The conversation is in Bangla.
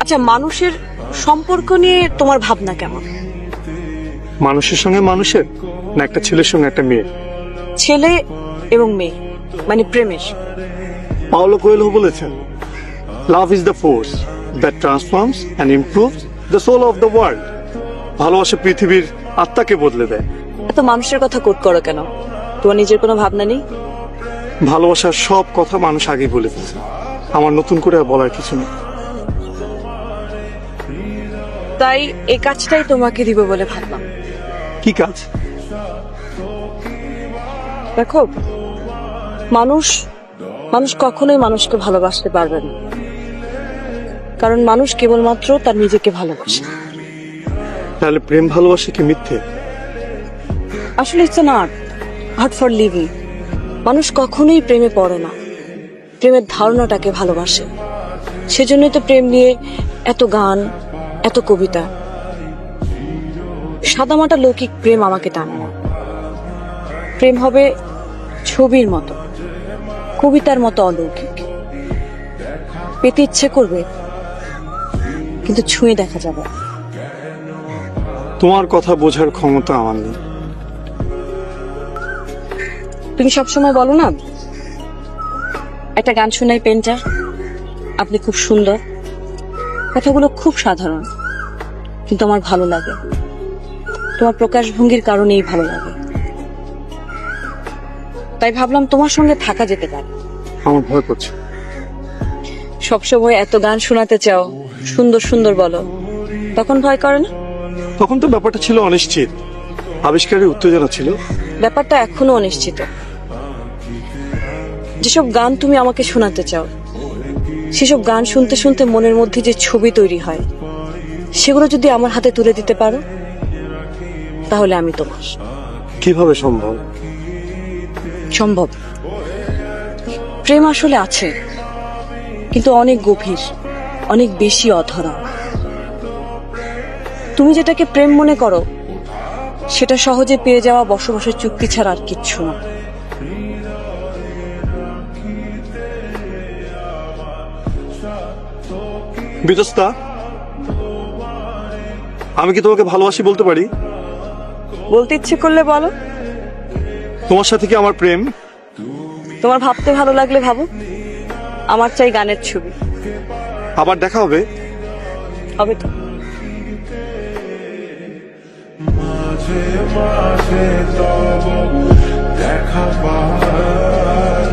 আচ্ছা, মানুষের সম্পর্ক নিয়ে তোমার ভাবনা কেমন? মানুষের সঙ্গে মানুষের, না একটা ছেলের সঙ্গে একটা মেয়ে? ছেলে এবং মেয়ে মানে প্রেমের। পাওলো কোয়েলহো বলেছেন, love is the force that transforms and improves the soul of the world. ভালোবাসা পৃথিবীর আত্মাকে বদলে দেয়। এত মানুষের কথা কোট করো কেন? তোমার নিজের কোনো ভাবনা নেই? ভালোবাসার সব কথা মানুষ আগেই বলে ফেলছে, আমার নতুন করে আর বলার কিছু নেই। তাই এই কাজটাই তোমাকে দিব বলে ভাবলাম। কি কাজ? দেখো, মানুষ কখনোই মানুষকে ভালোবাসতে পারবে না, কারণ মানুষ কেবলমাত্র তার নিজেকে ভালোবাসে। তাহলে প্রেম ভালোবাসা কি মিথ্যে? আসলে it's an art for living. মানুষ কখনোই প্রেমে পড়ে না, প্রেমের ধারণাটাকে ভালোবাসে। সেজন্যই তো প্রেম নিয়ে এত গান, এত কবিতা। সাদামাটা লৌকিক প্রেম আমাকে টানে না। প্রেম হবে ছবির মতো, কবিতার মতো অলৌকিক। পেতে ইচ্ছে করবে, কিন্তু ছুঁয়ে দেখা যাবে। তোমার কথা বোঝার ক্ষমতা আমার নেই। তুমি সবসময় বলো না, একটা গান শোনাই পেন্টার, আপনি খুব সুন্দর। কথাগুলো খুব সাধারণ, কিন্তু আমার ভালো লাগে। তোমার প্রকাশভঙ্গির কারণেই ভালো লাগে। তাই ভাবলাম তোমার সঙ্গে থাকা যেতে পারে। আমার ভয় করছে। সবসময় এত গান শোনাতে চাও, সুন্দর সুন্দর বলো, তখন ভয় করে না? তখন তো ব্যাপারটা ছিল অনিশ্চিত, আবিষ্কারের উত্তেজনা ছিল। ব্যাপারটা এখনো অনিশ্চিত। যেসব গান তুমি আমাকে শোনাতে চাও, সেসব গান শুনতে শুনতে মনের মধ্যে যে ছবি তৈরি হয়, সেগুলো যদি আমার হাতে তুলে দিতে পারো, তাহলে আমি তোমার। কিভাবে সম্ভব? সম্ভব। প্রেম আসলে আছে, কিন্তু অনেক গভীর, অনেক বেশি অধরা। তুমি যেটাকে প্রেম মনে করো, সেটা সহজে পেয়ে যাওয়া বসবাসের চুক্তি ছাড়া আর কিচ্ছু না। বিতস্তা, আমি কি তোমাকে ভালোবাসি বলতে পারি? বলতে ইচ্ছে করলে বলো। তোমার সাথে কি আমার প্রেম? তোমার ভাবতে ভালো লাগলে ভাবো। আমার চাই গানের ছবি। আবার দেখা হবে? হবে তো। মাঝে মাঝে তব দেখা পাই।